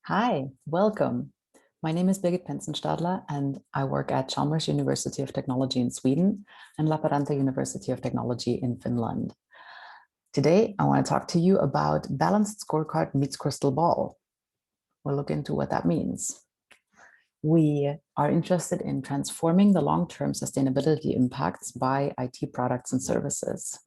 Hi, welcome. My name is Birgit Penzenstadler, and I work at Chalmers University of Technology in Sweden and Lappeenranta University of Technology in Finland. Today, I want to talk to you about balanced scorecard meets crystal ball. We'll look into what that means. We are interested in transforming the long-term sustainability impacts by IT products and services.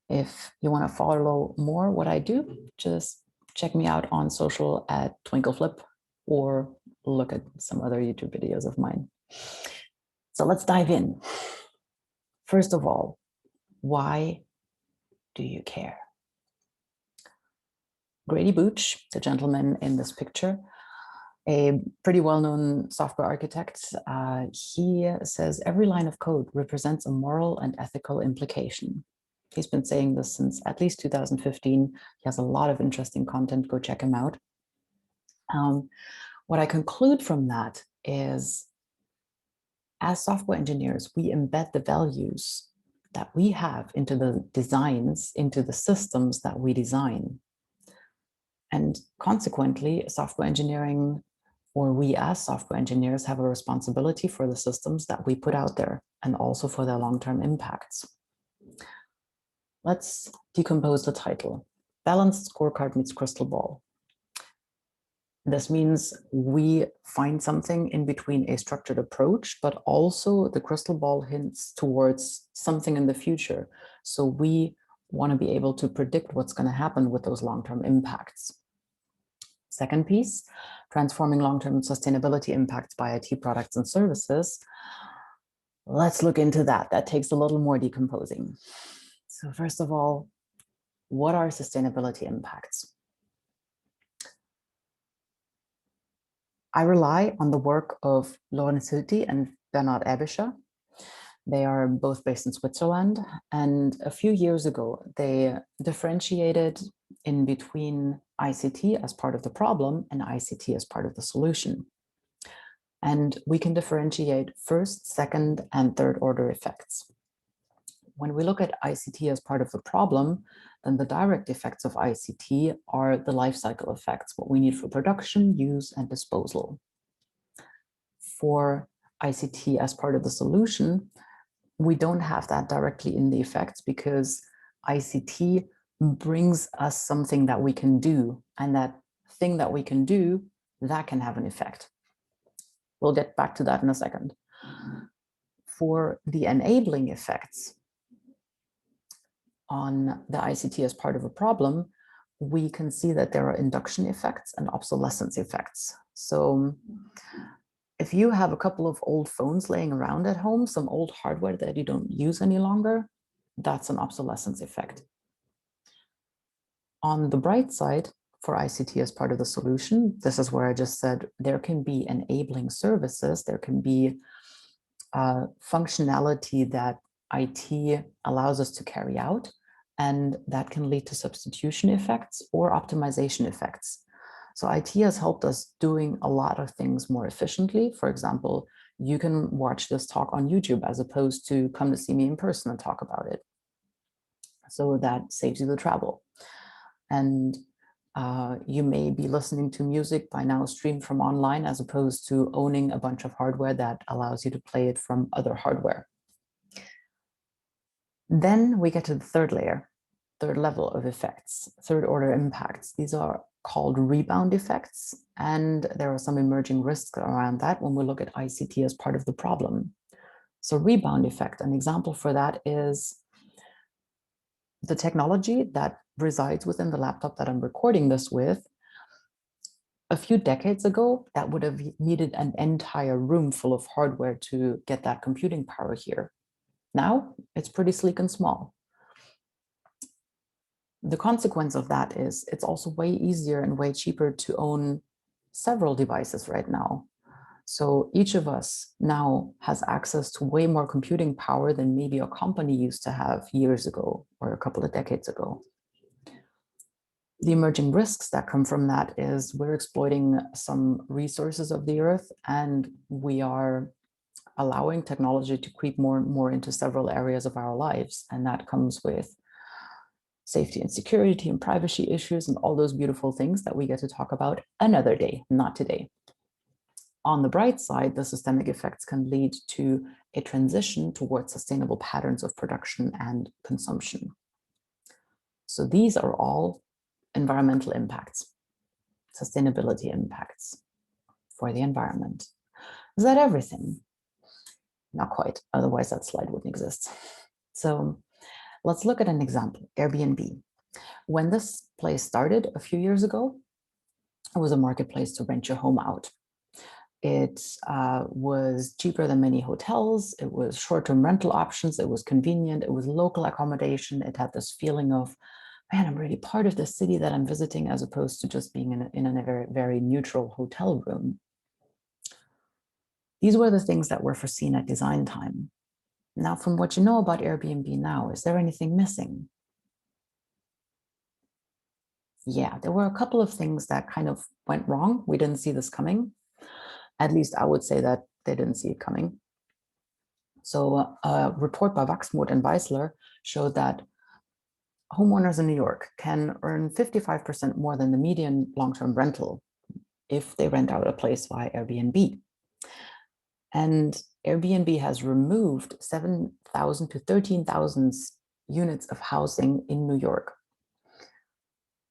If you want to follow more what I do, just check me out on social at TwinkleFlip or look at some other YouTube videos of mine. So let's dive in. First of all, why do you care? Grady Booch, the gentleman in this picture, a pretty well-known software architect, he says every line of code represents a moral and ethical implication. He's been saying this since at least 2015. He has a lot of interesting content. Go check him out. What I conclude from that is, as software engineers, we embed the values that we have into the designs, into the systems that we design. And consequently, software engineering, or we as software engineers, have a responsibility for the systems that we put out there and also for their long-term impacts. Let's decompose the title. Balanced scorecard meets crystal ball. This means we find something in between a structured approach, but also the crystal ball hints towards something in the future. So we want to be able to predict what's going to happen with those long-term impacts. Second piece, transforming long-term sustainability impacts by IT products and services. Let's look into that. That takes a little more decomposing. So first of all, what are sustainability impacts? I rely on the work of Lorenz Hilti and Bernard Erbischer. They are both based in Switzerland, and a few years ago, they differentiated in between ICT as part of the problem and ICT as part of the solution. And we can differentiate first, second, and third order effects. When we look at ICT as part of the problem, then the direct effects of ICT are the life cycle effects, what we need for production, use, and disposal. For ICT as part of the solution, we don't have that directly in the effects because ICT brings us something that we can do, and that thing that we can do, that can have an effect. We'll get back to that in a second. For the enabling effects on the ICT as part of a problem, we can see that there are induction effects and obsolescence effects. So if you have a couple of old phones laying around at home, some old hardware that you don't use any longer, that's an obsolescence effect. On the bright side, for ICT as part of the solution, this is where I just said there can be enabling services, there can be functionality that IT allows us to carry out, and that can lead to substitution effects or optimization effects. So IT has helped us doing a lot of things more efficiently. For example, you can watch this talk on YouTube as opposed to come to see me in person and talk about it. So that saves you the travel. And you may be listening to music by now streamed from online as opposed to owning a bunch of hardware that allows you to play it from other hardware. Then we get to the third layer, third level of effects, third order impacts. These are called rebound effects, and there are some emerging risks around that when we look at ICT as part of the problem. So rebound effect, an example for that is the technology that resides within the laptop that I'm recording this with. A few decades ago, that would have needed an entire room full of hardware to get that computing power here. Now, it's pretty sleek and small. The consequence of that is it's also way easier and way cheaper to own several devices right now. So each of us now has access to way more computing power than maybe a company used to have years ago or a couple of decades ago. The emerging risks that come from that is we're exploiting some resources of the earth, and we are allowing technology to creep more and more into several areas of our lives. And that comes with safety and security and privacy issues and all those beautiful things that we get to talk about another day, not today. On the bright side, the systemic effects can lead to a transition towards sustainable patterns of production and consumption. So these are all environmental impacts, sustainability impacts for the environment. Is that everything? Not quite, otherwise that slide wouldn't exist. So let's look at an example, Airbnb. When this place started a few years ago, it was a marketplace to rent your home out. It was cheaper than many hotels. It was short-term rental options. It was convenient. It was local accommodation. It had this feeling of, man, I'm really part of the city that I'm visiting, as opposed to just being in a very, very neutral hotel room. These were the things that were foreseen at design time. Now, from what you know about Airbnb now, is there anything missing? Yeah, there were a couple of things that kind of went wrong. We didn't see this coming. At least I would say that they didn't see it coming. So a report by Wachsmuth and Weisler showed that homeowners in New York can earn 55% more than the median long-term rental if they rent out a place via Airbnb. And Airbnb has removed 7,000 to 13,000 units of housing in New York,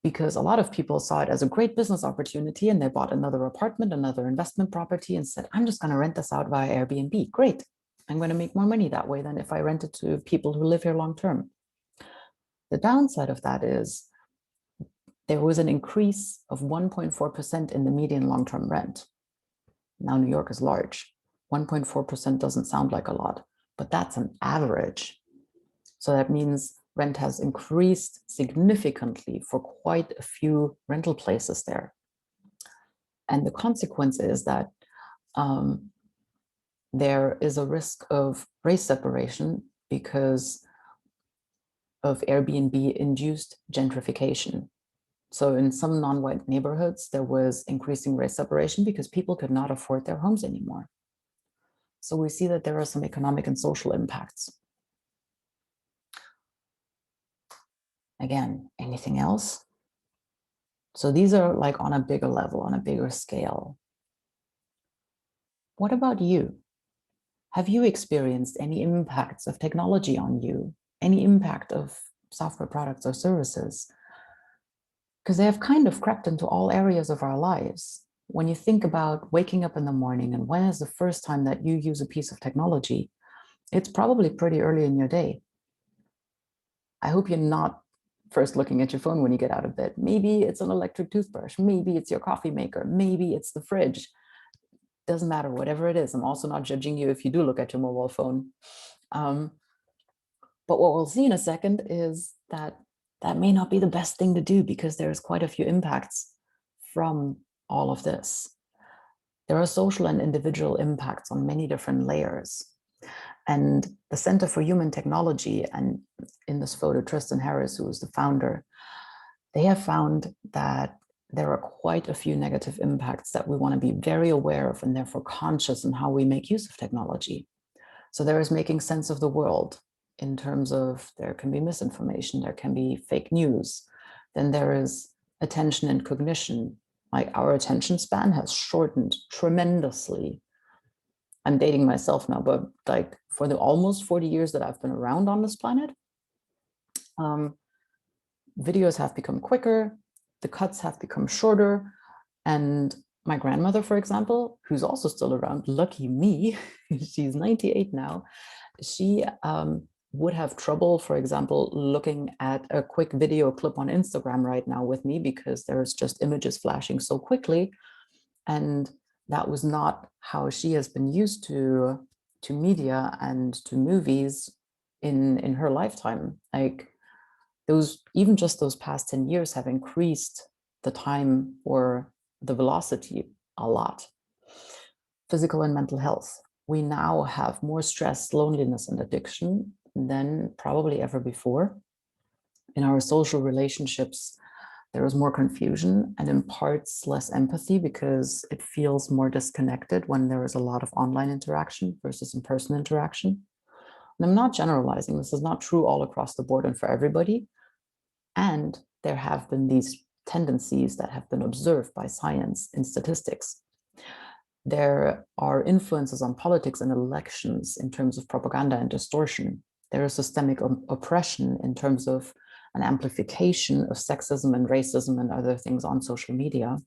because a lot of people saw it as a great business opportunity and they bought another apartment, another investment property, and said, I'm just going to rent this out via Airbnb. Great. I'm going to make more money that way than if I rent it to people who live here long term. The downside of that is there was an increase of 1.4% in the median long-term rent. Now, New York is large. 1.4% doesn't sound like a lot, but that's an average. So that means rent has increased significantly for quite a few rental places there. And the consequence is that there is a risk of race separation because of Airbnb-induced gentrification. So in some non-white neighborhoods, there was increasing race separation because people could not afford their homes anymore. So we see that there are some economic and social impacts. Again, anything else? So these are like on a bigger level, on a bigger scale. What about you? Have you experienced any impacts of technology on you? Any impact of software products or services? Because they have kind of crept into all areas of our lives. When you think about waking up in the morning and when is the first time that you use a piece of technology, it's probably pretty early in your day. I hope you're not first looking at your phone when you get out of bed. Maybe it's an electric toothbrush. Maybe it's your coffee maker. Maybe it's the fridge. Doesn't matter, whatever it is. I'm also not judging you if you do look at your mobile phone. But what we'll see in a second is that that may not be the best thing to do, because there's quite a few impacts from all of this. There are social and individual impacts on many different layers. And the Center for Human Technology, and in this photo, Tristan Harris, who is the founder, they have found that there are quite a few negative impacts that we want to be very aware of and therefore conscious in how we make use of technology. So there is making sense of the world in terms of there can be misinformation, there can be fake news. Then there is attention and cognition. Like our attention span has shortened tremendously. I'm dating myself now, but like for the almost 40 years that I've been around on this planet, videos have become quicker, the cuts have become shorter. And my grandmother, for example, who's also still around, lucky me, she's 98 now, she would have trouble, for example, looking at a quick video clip on Instagram right now with me, because there's just images flashing so quickly. And that was not how she has been used to media and to movies in her lifetime. Like even just those past 10 years have increased the time or the velocity a lot. Physical and mental health. We now have more stress, loneliness, and addiction than probably ever before. In our social relationships, there is more confusion and in parts less empathy, because it feels more disconnected when there is a lot of online interaction versus in-person interaction. And I'm not generalizing. This is not true all across the board and for everybody. And there have been these tendencies that have been observed by science in statistics. There are influences on politics and elections in terms of propaganda and distortion. There is systemic oppression in terms of an amplification of sexism and racism and other things on social media.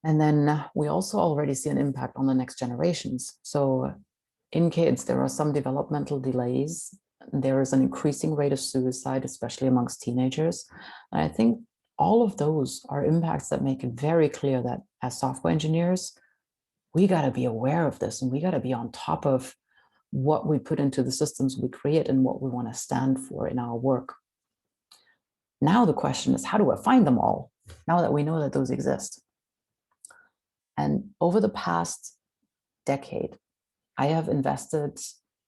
And then we also already see an impact on the next generations. So in kids, there are some developmental delays. There is an increasing rate of suicide, especially amongst teenagers. And I think all of those are impacts that make it very clear that as software engineers, we got to be aware of this, and we got to be on top of what we put into the systems we create and what we want to stand for in our work. Now the question is, how do I find them all, now that we know that those exist? And over the past decade, I have invested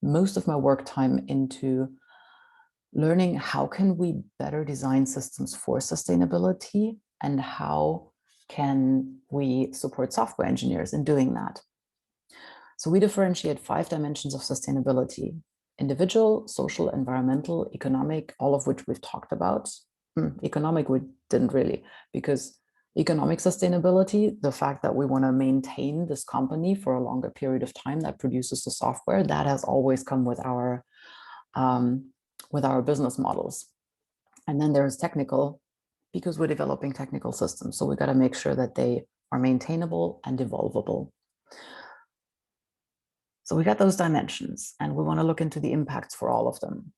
most of my work time into learning how can we better design systems for sustainability, and how can we support software engineers in doing that. So we differentiate 5 dimensions of sustainability: individual, social, environmental, economic, all of which we've talked about. Economic, we didn't really, because economic sustainability, the fact that we want to maintain this company for a longer period of time that produces the software, that has always come with our business models. And then there's technical, because we're developing technical systems. So we got to make sure that they are maintainable and evolvable. So we got those dimensions, and we want to look into the impacts for all of them.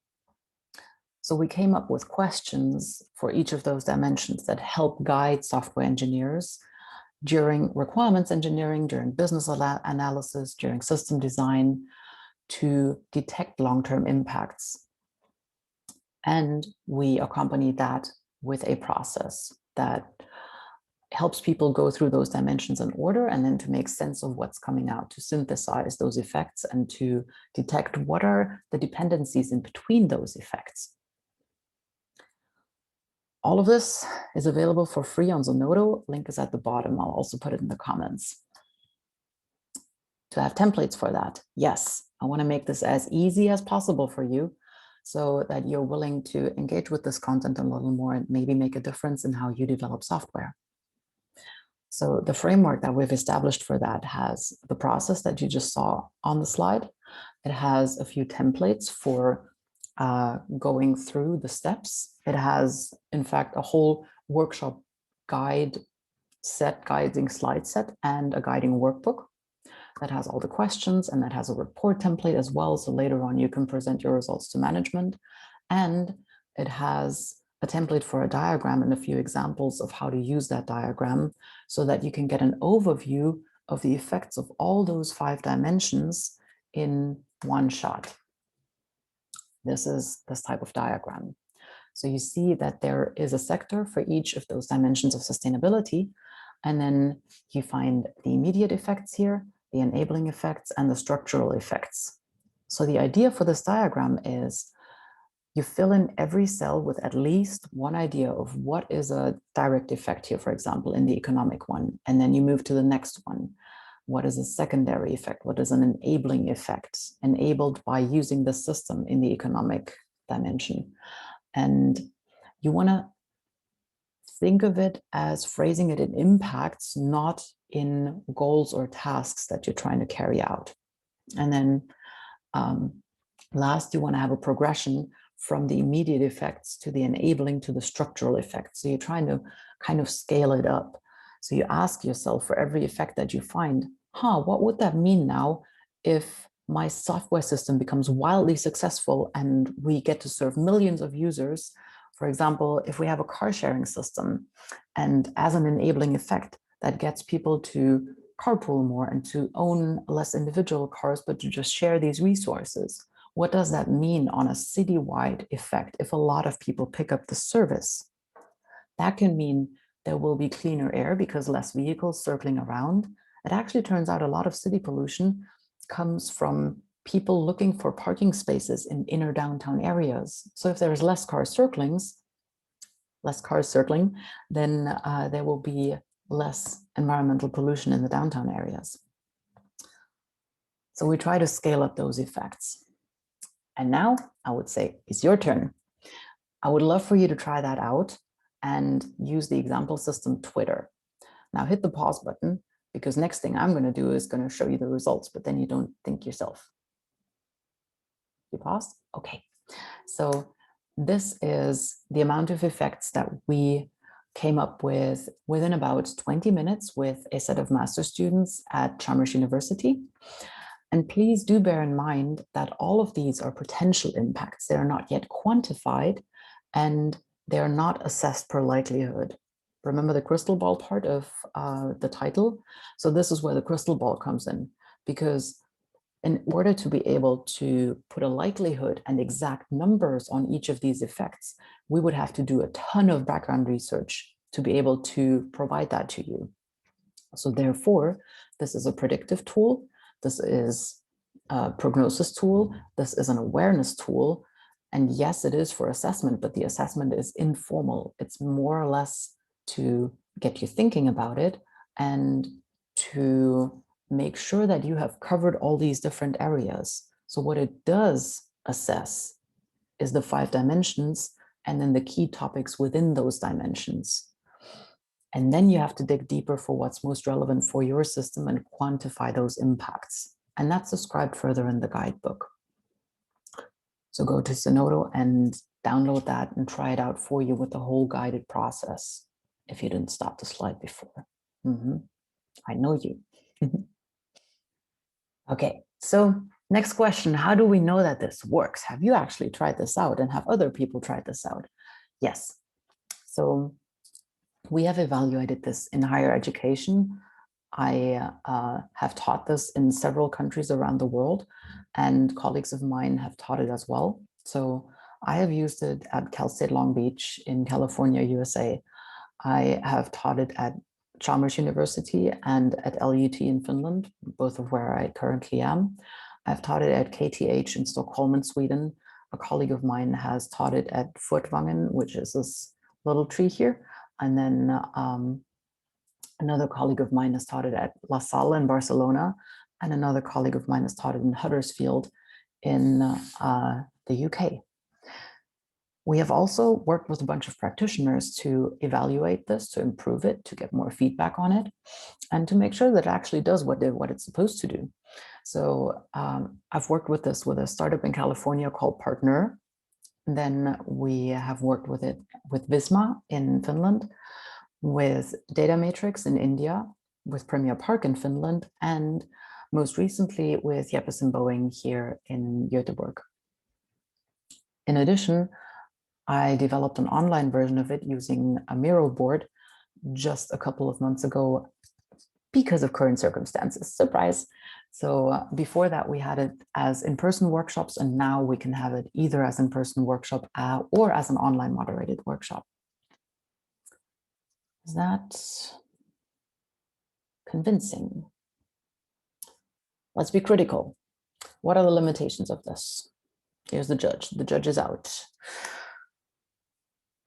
So we came up with questions for each of those dimensions that help guide software engineers during requirements engineering, during business analysis, during system design, to detect long-term impacts. And we accompany that with a process that helps people go through those dimensions in order, and then to make sense of what's coming out, to synthesize those effects and to detect what are the dependencies in between those effects. All of this is available for free on Zenodo. Link is at the bottom. I'll also put it in the comments. To have templates for that, yes, I want to make this as easy as possible for you, so that you're willing to engage with this content a little more and maybe make a difference in how you develop software. So the framework that we've established for that has the process that you just saw on the slide. It has a few templates for going through the steps. It has, in fact, a whole workshop guide set, guiding slide set, and a guiding workbook that has all the questions, and that has a report template as well. So later on, you can present your results to management. And it has a template for a diagram and a few examples of how to use that diagram, so that you can get an overview of the effects of all those 5 dimensions in one shot. This is this type of diagram. So you see that there is a sector for each of those dimensions of sustainability, and then you find the immediate effects here, the enabling effects, and the structural effects. So the idea for this diagram is you fill in every cell with at least one idea of what is a direct effect here, for example, in the economic one, and then you move to the next one. What is a secondary effect? What is an enabling effect, enabled by using the system in the economic dimension? And you want to think of it as phrasing it in impacts, not in goals or tasks that you're trying to carry out. And then last, you want to have a progression from the immediate effects to the enabling to the structural effects. So you're trying to kind of scale it up. So you ask yourself, for every effect that you find, what would that mean now if my software system becomes wildly successful and we get to serve millions of users? For example, if we have a car sharing system, and as an enabling effect, that gets people to carpool more and to own less individual cars, but to just share these resources. What does that mean on a citywide effect if a lot of people pick up the service? That can mean there will be cleaner air because less vehicles circling around. It actually turns out a lot of city pollution comes from people looking for parking spaces in inner downtown areas. So if there's less cars circling, then there will be less environmental pollution in the downtown areas. So we try to scale up those effects. And now I would say it's your turn. I would love for you to try that out and use the example system Twitter. Now hit the pause button, because next thing I'm going to do is going to show you the results, but then you don't think yourself. You paused? Okay. So this is the amount of effects that we came up with within about 20 minutes with a set of master students at Chalmers University. And please do bear in mind that all of these are potential impacts. They are not yet quantified, and they are not assessed per likelihood. Remember the crystal ball part of the title? So this is where the crystal ball comes in, because in order to be able to put a likelihood and exact numbers on each of these effects, we would have to do a ton of background research to be able to provide that to you. So therefore, this is a predictive tool. This is a prognosis tool. This is an awareness tool. And yes, it is for assessment, but the assessment is informal. It's more or less to get you thinking about it and to make sure that you have covered all these different areas. So what it does assess is the 5 dimensions and then the key topics within those dimensions. And then you have to dig deeper for what's most relevant for your system and quantify those impacts. And that's described further in the guidebook. So go to Zenodo and download that and try it out for you with the whole guided process, if you didn't stop the slide before. I know you. Okay, so next question, how do we know that this works? Have you actually tried this out, and have other people tried this out? Yes. So we have evaluated this in higher education. I have taught this in several countries around the world, and colleagues of mine have taught it as well. So I have used it at Cal State Long Beach in California, USA. I have taught it at Chalmers University and at LUT in Finland, both of where I currently am. I've taught it at KTH in Stockholm in Sweden. A colleague of mine has taught it at Furtwangen, which is this little tree here. And then another colleague of mine has taught it at La Salle in Barcelona. And another colleague of mine has taught it in Huddersfield in the UK. We have also worked with a bunch of practitioners to evaluate this, to improve it, to get more feedback on it, and to make sure that it actually does what it's supposed to do. So I've worked with this with a startup in California called Partner. Then we have worked with it with Visma in Finland, with Data Matrix in India, with Premier Park in Finland, and most recently with Jeppesen Boeing here in Göteborg. In addition, I developed an online version of it using a Miro board just a couple of months ago because of current circumstances. Surprise. So before that, we had it as in-person workshops, and now we can have it either as in-person workshop or as an online moderated workshop. Is that convincing? Let's be critical. What are the limitations of this? Here's the judge. The judge is out.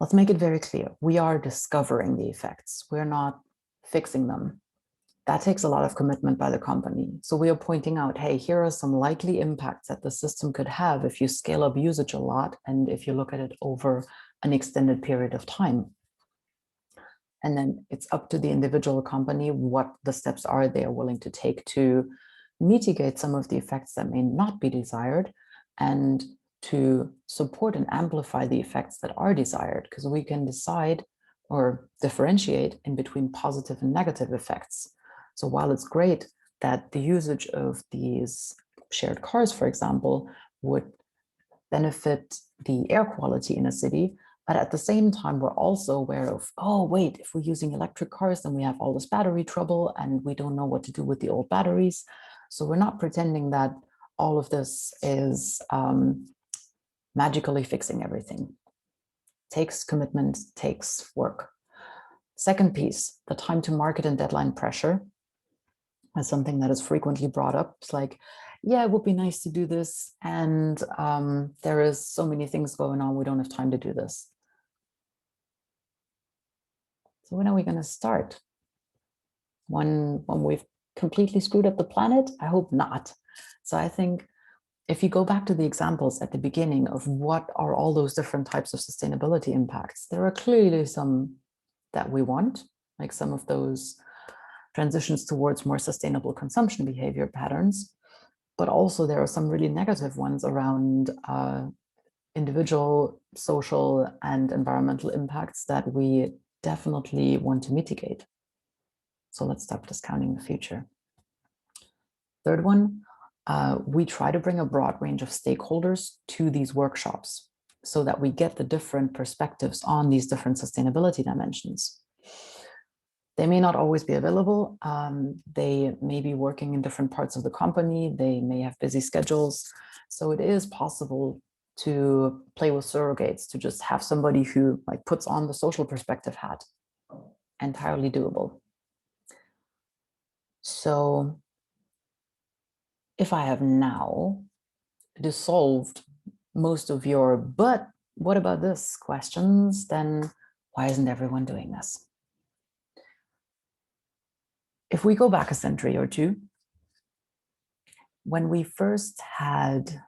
Let's make it very clear. We are discovering the effects. We're not fixing them. That takes a lot of commitment by the company. So we are pointing out, hey, here are some likely impacts that the system could have if you scale up usage a lot and if you look at it over an extended period of time. And then it's up to the individual company what the steps are they are willing to take to mitigate some of the effects that may not be desired, and to support and amplify the effects that are desired, because we can decide or differentiate in between positive and negative effects. So while it's great that the usage of these shared cars, for example, would benefit the air quality in a city, but at the same time, we're also aware of, oh, wait, if we're using electric cars, then we have all this battery trouble and we don't know what to do with the old batteries. So we're not pretending that all of this is magically fixing everything. Takes commitment, takes work. Second piece, the time to market and deadline pressure is something that is frequently brought up. It's like, yeah, it would be nice to do this, and there is so many things going on, we don't have time to do this. So when are we going to start? When we've completely screwed up the planet? I hope not. So I think if you go back to the examples at the beginning of what are all those different types of sustainability impacts, there are clearly some that we want, like some of those transitions towards more sustainable consumption behavior patterns, but also there are some really negative ones around individual, social, and environmental impacts that we definitely want to mitigate. So let's stop discounting the future. Third one, we try to bring a broad range of stakeholders to these workshops so that we get the different perspectives on these different sustainability dimensions. They may not always be available. They may be working in different parts of the company. They may have busy schedules. So it is possible to play with surrogates, to just have somebody who like puts on the social perspective hat. Entirely doable. So if I have now dissolved most of your "but what about this" questions, then why isn't everyone doing this? If we go back a century or two, when we first had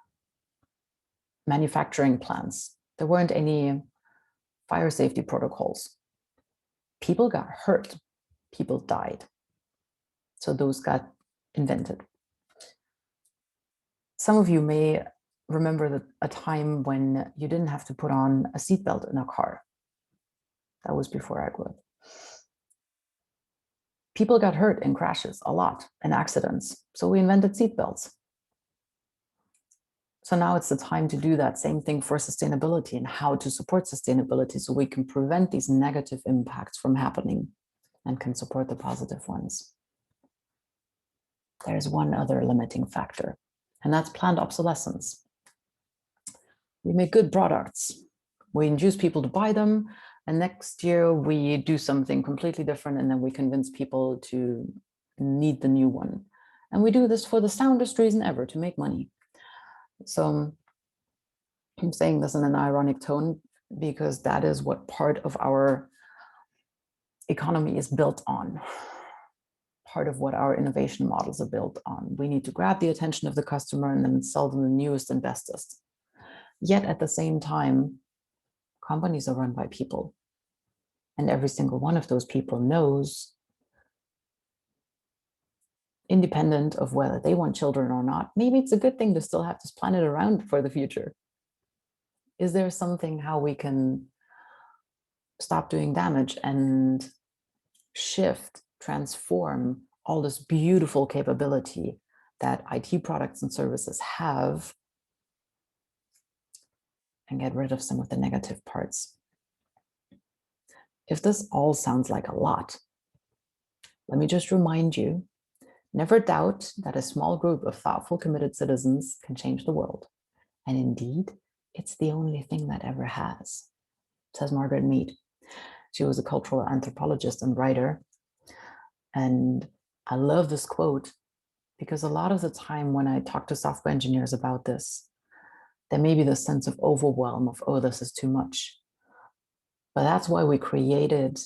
manufacturing plants, there weren't any fire safety protocols. People got hurt, people died. So those got invented. Some of you may remember a time when you didn't have to put on a seatbelt in a car. That was before I grew up. People got hurt in crashes a lot, in accidents. So we invented seatbelts. So now it's the time to do that same thing for sustainability and how to support sustainability so we can prevent these negative impacts from happening and can support the positive ones. There's one other limiting factor, and that's planned obsolescence. We make good products. We induce people to buy them, and next year we do something completely different, and then we convince people to need the new one. And we do this for the soundest reason ever, to make money. So I'm saying this in an ironic tone because that is what part of our economy is built on. Part of what our innovation models are built on. We need to grab the attention of the customer and then sell them the newest and bestest. Yet at the same time, companies are run by people. And every single one of those people knows, independent of whether they want children or not, maybe it's a good thing to still have this planet around for the future. Is there something how we can stop doing damage and shift, transform all this beautiful capability that IT products and services have and get rid of some of the negative parts? If this all sounds like a lot, let me just remind you, never doubt that a small group of thoughtful, committed citizens can change the world. And indeed, it's the only thing that ever has, says Margaret Mead. She was a cultural anthropologist and writer. And I love this quote because a lot of the time when I talk to software engineers about this, there may be this sense of overwhelm of, oh, this is too much. But that's why we created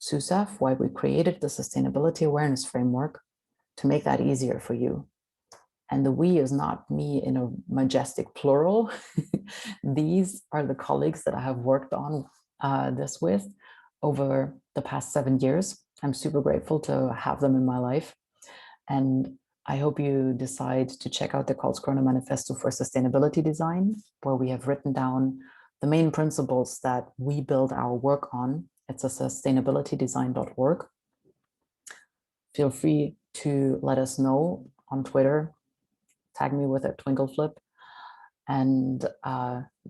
SusAF, why we created the Sustainability Awareness Framework, to make that easier for you. And the we is not me in a majestic plural. These are the colleagues that I have worked on this with over the past 7 years. I'm super grateful to have them in my life. And I hope you decide to check out the Karlskrona Manifesto for Sustainability Design, where we have written down the main principles that we build our work on. It's a sustainabilitydesign.org. Feel free to let us know on Twitter, tag me with a twinkle flip, and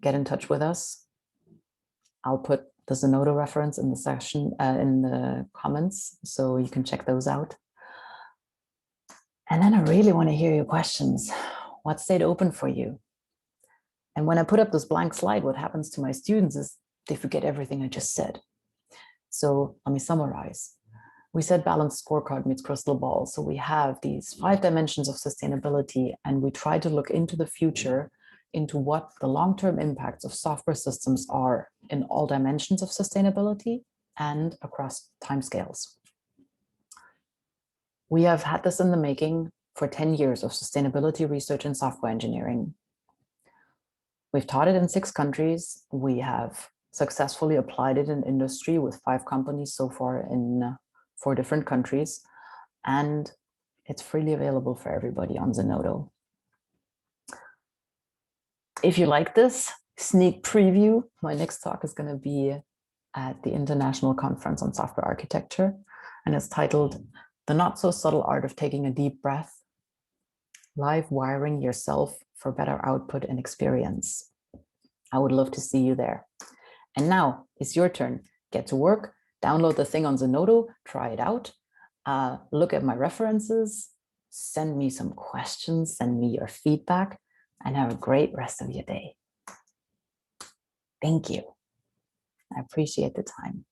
get in touch with us. I'll put the Zenodo reference in the section, in the comments, so you can check those out. And then I really want to hear your questions. What stayed open for you? And when I put up this blank slide, what happens to my students is they forget everything I just said. So let me summarize. We said balanced scorecard meets crystal ball. So we have these 5 dimensions of sustainability, and we try to look into the future, into what the long-term impacts of software systems are in all dimensions of sustainability and across timescales. We have had this in the making for 10 years of sustainability research in software engineering. We've taught it in 6 countries. We have successfully applied it in industry with 5 companies so far in 4 different countries. And it's freely available for everybody on Zenodo. If you like this sneak preview, my next talk is going to be at the International Conference on Software Architecture, and it's titled The Not So Subtle Art of Taking a Deep Breath, Live Wiring Yourself for Better Output and Experience. I would love to see you there. And now it's your turn. Get to work, download the thing on Zenodo, try it out, look at my references, send me some questions, send me your feedback, and have a great rest of your day. Thank you. I appreciate the time.